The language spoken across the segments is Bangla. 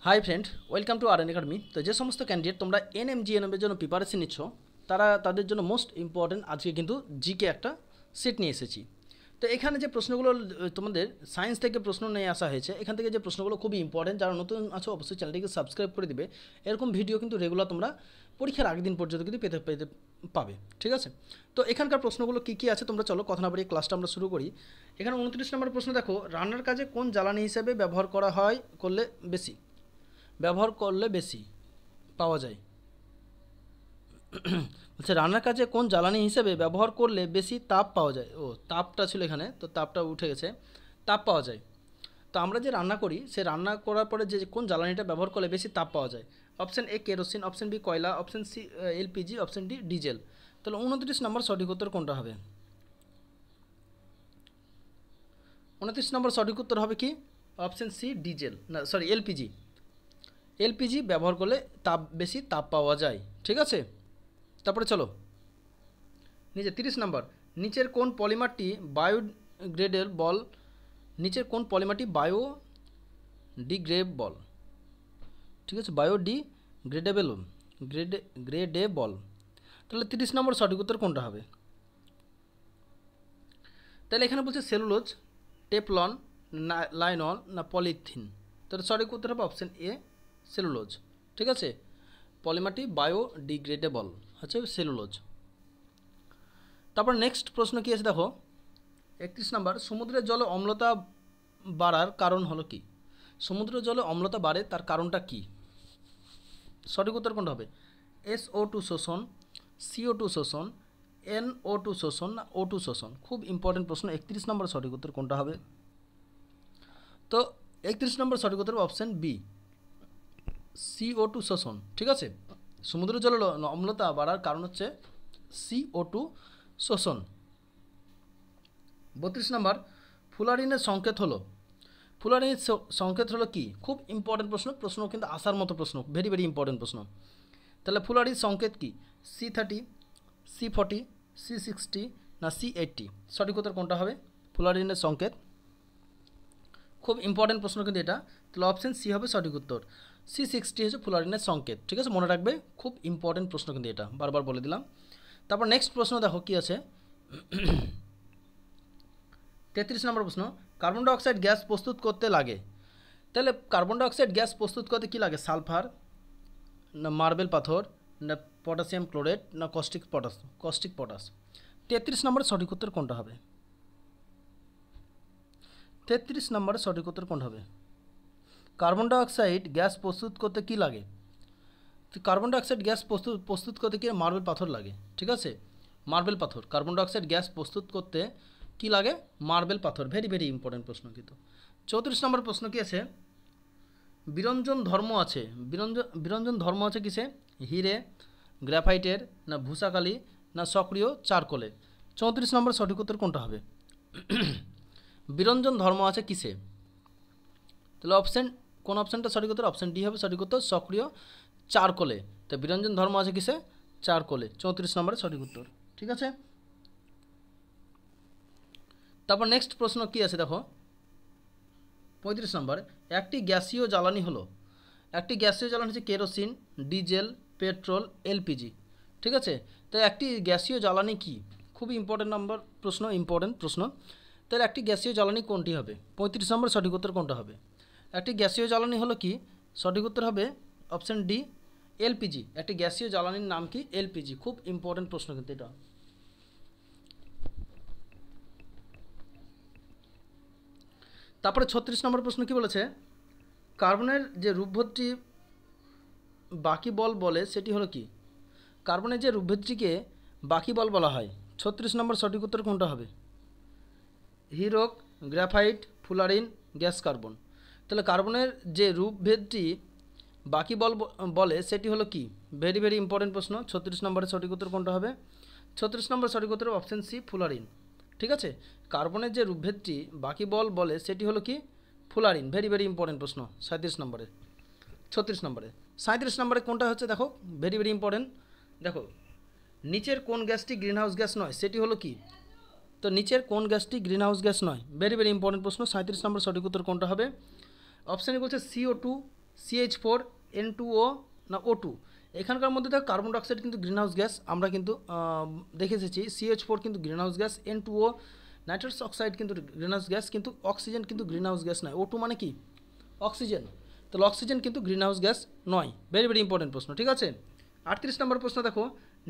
Hi friend, welcome to R academy. তো যে সমস্ত ক্যান্ডিডেট তোমরা এনএমজিএনএমের জন্য প্রিপারেশন নিচ্ছ তাদের জন্য মোস্ট ইম্পর্টেন্ট আজকে কিন্তু জিকে একটা সেট নিয়ে এসেছি। তো এখানে যে প্রশ্নগুলো তোমাদের সায়েন্স থেকে প্রশ্ন নিয়ে আসা হয়েছে, এখান থেকে যে প্রশ্নগুলো খুবই ইম্পর্টেন্ট, যারা নতুন আছো অবশ্যই চ্যানেলটিকে সাবস্ক্রাইব করে দিবে। এরকম ভিডিও কিন্তু রেগুলার তোমরা পরীক্ষার আগের দিন পর্যন্ত কিন্তু পেতে পাবে, ঠিক আছে? তো এখানকার প্রশ্নগুলো কী কী আছে তোমরা চলো কথা না বাড়িয়ে ক্লাসটা আমরা শুরু করি। এখানে 29 নম্বর প্রশ্ন দেখো, রান্নার কাজে কোন জ্বালানি হিসেবে ব্যবহার করলে বেশি পাওয়া যায়? বলছে রান্নার কাজে কোন জ্বালানি হিসেবে ব্যবহার করলে বেশি তাপ পাওয়া যায়। ও, তাপটা ছিল এখানে, তো তাপটা উঠে গেছে, তাপ পাওয়া যায়। তো আমরা যে রান্না করি, সে রান্না করার পরে যে কোন জ্বালানিটা ব্যবহার করলে বেশি তাপ পাওয়া যায়? Option A kerosene, option B কয়লা, option C LPG, option D diesel. তাহলে 29 নম্বর সঠিক উত্তর কোনটা হবে? 29 নম্বর সঠিক উত্তর হবে কি? অপশান সি ডিজেল, না সরি এলপিজি। এলপিজি ব্যবহার করলে বেশি তাপ পাওয়া যায়, ঠিক আছে? তারপরে চলো নিচে 30 নম্বর, নিচের কোন পলিমারটি বায়োডিগ্রেডেবল, ঠিক আছে, গ্রেডেবল। তাহলে 30 নম্বর সঠিক উত্তর কোনটা হবে? তাহলে এখানে বলছে সেলুলোজ, টেফলন, লাইনন না পলিথিন। তাহলে সঠিক উত্তর হবে অপশান এ সেলুলোজ, ঠিক আছে। পলিমারটি বায়োডিগ্রেডেবল হচ্ছে সেলুলোজ। তারপর নেক্সট প্রশ্ন কী আছে দেখো, 31 নম্বর, সমুদ্রের জলে অম্লতা বাড়ার কারণ হলো কি? সমুদ্রের জলে অম্লতা বাড়ে, তার কারণটা কি? সঠিক উত্তর কোনটা হবে? SO2 শোষণ, CO2 শোষণ, NO2 শোষণ না O2 শোষণ? খুব ইম্পর্টেন্ট প্রশ্ন। 31 নম্বর সঠিক উত্তর কোনটা হবে? তো 31 নম্বর সঠিক উত্তর অপশান বি CO2 শোষণ, ঠিক আছে। সমুদ্রের জলে অম্লতা বাড়ার কারণ হচ্ছে CO2 শোষণ। 32 নম্বর, ফুলারিনের সংকেত হলো কি? খুব ইম্পর্টেন্ট প্রশ্ন কিন্তু আসার মতো প্রশ্ন, ভেরি ভেরি ইম্পর্টেন্ট প্রশ্ন। তাহলে ফুলারির সংকেত কি? C30, C40, C60 না C80? সঠিক উত্তর কোনটা হবে? ফুলারিনের সংকেত, খুব ইম্পর্টেন্ট প্রশ্ন কিন্তু এটা। তাহলে অপশান সি হবে সঠিক উত্তর। C60 হচ্ছে ফুলারিনের সংকেত, ঠিক আছে, মনে রাখবে, খুব ইম্পর্টেন্ট প্রশ্ন কিন্তু এটা, বারবার বলে দিলাম। তারপর নেক্সট প্রশ্ন দেখো কি আছে, 33 নম্বর প্রশ্ন, কার্বন ডাইঅক্সাইড গ্যাস প্রস্তুত করতে লাগে। তাহলে কার্বন ডাইঅক্সাইড গ্যাস প্রস্তুত করতে কী লাগে? সালফার না মার্বেল পাথর না পটাশিয়াম ক্লোরেট না কস্টিক পটাশ? 33 নম্বরের সঠিক উত্তর কোনটা হবে? 33 নম্বরের সঠিক উত্তর কোনটা হবে? কার্বন ডাইঅক্সাইড গ্যাস প্রস্তুত করতে কী লাগে? কার্বন ডাইঅক্সাইড গ্যাস প্রস্তুত করতে কি মার্বেল পাথর লাগে, ঠিক আছে, মার্বেল পাথর। কার্বন ডাইঅক্সাইড গ্যাস প্রস্তুত করতে কি লাগে? মার্বেল পাথর। ভেরি ভেরি ইম্পর্টেন্ট প্রশ্ন কিন্তু। 34 নম্বর প্রশ্ন কি আছে, বিরঞ্জন ধর্ম আছে কিসে? হিরে, গ্রাফাইটের না ভূষাকালি না সক্রিয় চারকোলে? 34 নম্বর সঠিক উত্তর কোনটা হবে? বিরঞ্জন ধর্ম আছে কিসে? তাহলে কোন অপশানটা সঠিক উত্তর? অপশান ডি হবে সঠিক উত্তর, সক্রিয় চারকোলে। তো বিরঞ্জন ধর্ম আছে কিসে? চারকোলে। 34 নম্বরের সঠিক উত্তর, ঠিক আছে। তারপর নেক্সট প্রশ্ন কি আছে দেখো, 35 নম্বর, একটি গ্যাসীয় জ্বালানি হচ্ছে কেরোসিন, ডিজেল, পেট্রোল, এলপিজি, ঠিক আছে। তো একটি গ্যাসীয় জ্বালানি কি? খুবই ইম্পর্টেন্ট প্রশ্ন। তাহলে একটি গ্যাসীয় জ্বালানি কোনটি হবে? 35 নম্বর সঠিক উত্তর কোনটা হবে? একটি গ্যাসীয় জ্বালানি হলো কি? সঠিক উত্তর হবে অপশান ডি এলপিজি। একটি গ্যাসীয় জ্বালানির নাম কি? এলপিজি। খুব ইম্পর্টেন্ট প্রশ্ন কিন্তু এটা। তারপরে 36 নম্বর প্রশ্ন কি বলেছে, কার্বনের যে রূপভেদটি বাকিবল বলে সেটি হলো কি? কার্বনের যে রূপভেদটিকে বাকিবল বলা হয়। 36 নম্বর সঠিক উত্তর কোনটা হবে? হিরোক, গ্রাফাইট, ফুলারিন, গ্যাস কার্বন। তাহলে কার্বনের যে রূপভেদটি বাকিবল বলে সেটি হলো কি? ভেরি ভেরি ইম্পর্টেন্ট প্রশ্ন। 36 নম্বরের সঠিক উত্তর কোনটা হবে? 36 নম্বর সঠিক উত্তর অপশান সি ফুলারিন, ঠিক আছে। কার্বনের যে রূপভেদটি বাকিবল বলে সেটি হলো কি? ফুলারিন। ভেরি ভেরি ইম্পর্টেন্ট প্রশ্ন। 37 নম্বরে, 36 নম্বরে। 37 নম্বরে কোনটা হচ্ছে দেখো, ভেরি ভেরি ইম্পর্টেন্ট। দেখো, নিচের কোন গ্যাসটি গ্রিনহাউস গ্যাস নয় সেটি হলো কি? তো নিচের কোন গ্যাসটি গ্রিনহাউস গ্যাস নয়? ভেরি ভেরি ইম্পর্টেন্ট প্রশ্ন। 37 নম্বর সঠিক উত্তর কোনটা হবে? অপশানে বলছে CO2, CH4N2O না O2? এখানকার মধ্যে দেখো কার্বন ডাইঅক্সাইড কিন্তু গ্রিনহাউস গ্যাস, আমরা কিন্তু দেখে এসেছি। CH4 কিন্তু greenhouse gas, N2O nitrous oxide কিন্তু গ্রিনহাউস গ্যাস, কিন্তু অক্সিজেন কিন্তু গ্রিনহাউস গ্যাস নয়। O2 মানে কি? অক্সিজেন। তাহলে অক্সিজেন কিন্তু গ্রিনহাউস গ্যাস নয়। ভেরি ভেরি ইম্পর্টেন্ট প্রশ্ন, ঠিক আছে। 38 নম্বর প্রশ্ন দেখো,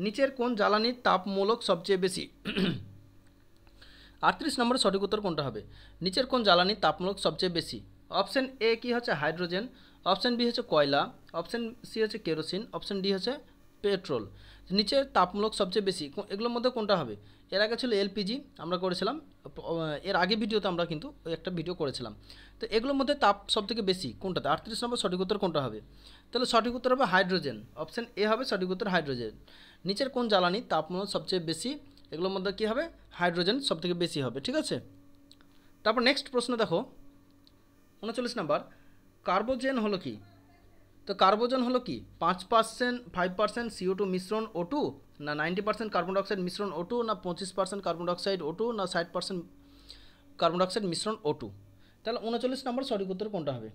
নিচের কোন জ্বালানির তাপমূলক সবচেয়ে বেশি? 38 নম্বরের সঠিক উত্তর কোনটা হবে? নিচের কোন জ্বালানির তাপমূলক সবচেয়ে বেশি? অপশন এ কি হচ্ছে হাইড্রোজেন, অপশন বি হচ্ছে কয়লা, অপশন সি হচ্ছে কেরোসিন, অপশন ডি হচ্ছে পেট্রোল। নিচের তাপমূলক সবচেয়ে বেশি এগুলোর মধ্যে কোনটা হবে? এর আগে ছিল এলপিজি, আমরা করেছিলাম এর আগে ভিডিওতে, আমরা কিন্তু একটা ভিডিও করেছিলাম। তো এগুলোর মধ্যে তাপ সবথেকে বেশি কোনটাতে? 38 নম্বর সঠিক উত্তর কোনটা হবে? তাহলে সঠিক উত্তর হবে হাইড্রোজেন, অপশন এ হবে সঠিক উত্তর হাইড্রোজেন। নিচের কোন জ্বালানি তাপমূলক সবচেয়ে বেশি? এগুলোর মধ্যে কী হবে? হাইড্রোজেন সবথেকে বেশি হবে, ঠিক আছে। তারপর নেক্সট প্রশ্ন দেখো 39 নাম্বার, কার্বোজেন হলো কি? তো কার্বোজেন হলো কি? 5%, 5% CO2 মিশ্রণ O2, না 90% কার্বন ডাইঅক্সাইড মিশ্রণ O2, না 25% কার্বন ডাইঅক্সাইড O2, না 60% কার্বন ডাইঅক্সাইড মিশ্রণ O2? তাহলে 39 নম্বর সঠিক উত্তর কোনটা হবে?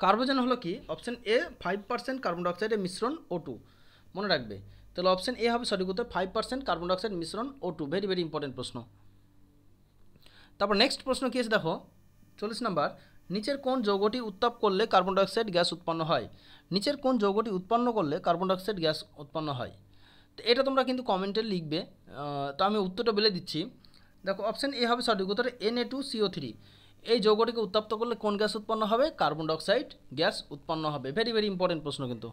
কার্বোজেন হলো কি? অপশন এ 5% কার্বন ডাইঅক্সাইডের মিশ্রণ O2, মনে রাখবে। তাহলে অপশন এ হবে সঠিক উত্তর, 5% কার্বন ডাইঅক্সাইড মিশ্রণ O2। ভেরি ভেরি ইম্পর্টেন্ট প্রশ্ন। তারপর নেক্সট প্রশ্ন কী আছে দেখো 40 নাম্বার, নিচের কোন যৌগটি উত্তাপ করলে কার্বন ডাইঅক্সাইড গ্যাস উৎপন্ন হয়? নিচের কোন যৌগটি উৎপন্ন করলে কার্বন ডাইঅক্সাইড গ্যাস উৎপন্ন হয়? তো এটা তোমরা কিন্তু কমেন্টে লিখবে, তো আমি উত্তরটা বলে দিচ্ছি। দেখো অপশন এ হবে সঠিক উত্তর, Na2CO3। এই যৌগটিকে উত্তপ্ত করলে কোন গ্যাস উৎপন্ন হবে? কার্বন ডাইঅক্সাইড গ্যাস উৎপন্ন হবে। ভেরি ভেরি ইম্পর্টেন্ট প্রশ্ন কিন্তু।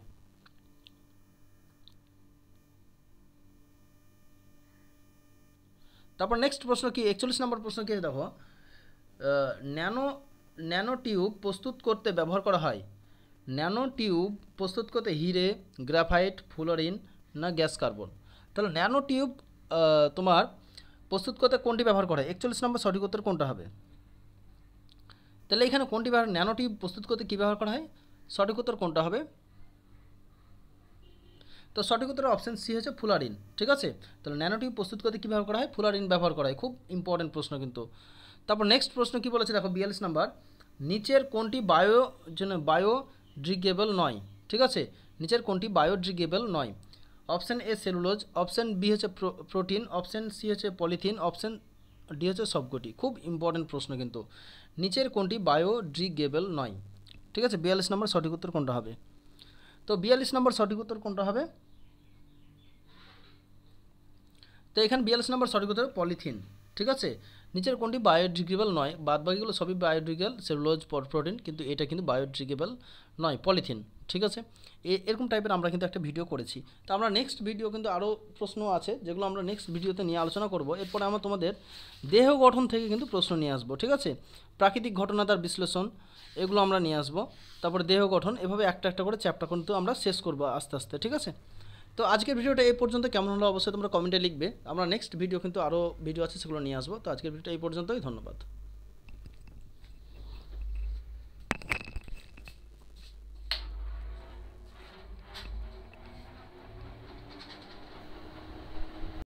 তারপর নেক্সট প্রশ্ন কি 41 নম্বর প্রশ্ন কি দেখো, ন্যানো টিউব প্রস্তুত করতে ব্যবহার করা হয়? ন্যানো টিউব প্রস্তুত করতে হিরে, গ্রাফাইট, ফ্লোরিন, না গ্যাস কার্বন? তাহলে ন্যানো টিউব তোমার প্রস্তুত করতে কোনটি ব্যবহার করা হয়? 41 নম্বর সঠিক উত্তর কোনটা হবে? তাহলে এখানে কোনটি ন্যানো টিউব প্রস্তুত করতে কী ব্যবহার করা হয়? সঠিক উত্তর কোনটা হবে? তো সঠিক উত্তর অপশন সি হচ্ছে ফুলারিন, ঠিক আছে। তাহলে ন্যানো টিউব প্রস্তুত করতে কী ব্যবহার করা হয়? ফুলারিন ব্যবহার করা হয়। খুব ইম্পর্টেন্ট প্রশ্ন কিন্তু। তারপর নেক্সট প্রশ্ন কী বলেছে দেখো 42 নাম্বার, নিচের কোনটি বায়োডিগ্রেডেবল নয়? ঠিক আছে, নিচের কোনটি বায়োডিগ্রেডেবল নয়? Option A cellulose, option B হচ্ছে প্রোটিন, অপশন সি হচ্ছে পলিথিন, অপশন ডি হচ্ছে সবকটি। খুব ইম্পর্টেন্ট প্রশ্ন কিন্তু। নিচের কোনটি বায়োডিগ্রেডেবল নয়? ঠিক আছে, 42 নম্বর সঠিক উত্তর কোনটা হবে? তো 42 নম্বর সঠিক উত্তর কোনটা হবে? তো এখানে 42 নম্বর সঠিক উত্তর পলিথিন, ঠিক আছে। নিচের কোনটি বায়োডিগ্রেডেবল নয়? বাদবাকিগুলো সবই বায়োডিগ্রেডেবল, সেলুলোজ, প্রোটিন, কিন্তু এটা কিন্তু বায়োডিগ্রেডেবল নয়, পলিথিন, ঠিক আছে। এরকম টাইপের আমরা কিন্তু একটা ভিডিও করেছি। তো আমরা নেক্সট ভিডিও কিন্তু আরও প্রশ্ন আছে যেগুলো আমরা নেক্সট ভিডিওতে নিয়ে আলোচনা করব। এরপরে আমরা তোমাদের দেহ গঠন থেকে কিন্তু প্রশ্ন নিয়ে আসবো, ঠিক আছে। প্রাকৃতিক ঘটনা, তার বিশ্লেষণ, এগুলো আমরা নিয়ে আসবো। তারপরে দেহ গঠন, এভাবে একটা একটা করে চ্যাপ্টার কিন্তু আমরা শেষ করবো আস্তে আস্তে, ঠিক আছে। তো আজকের ভিডিওটা এই পর্যন্ত কেমন হলো অবশ্যই তোমরা কমেন্টে লিখবে। আমরা নেক্সট ভিডিও কিন্তু আরও ভিডিও আছে, সেগুলো নিয়ে আসবো। তো আজকের ভিডিওটা এই পর্যন্তই, ধন্যবাদ।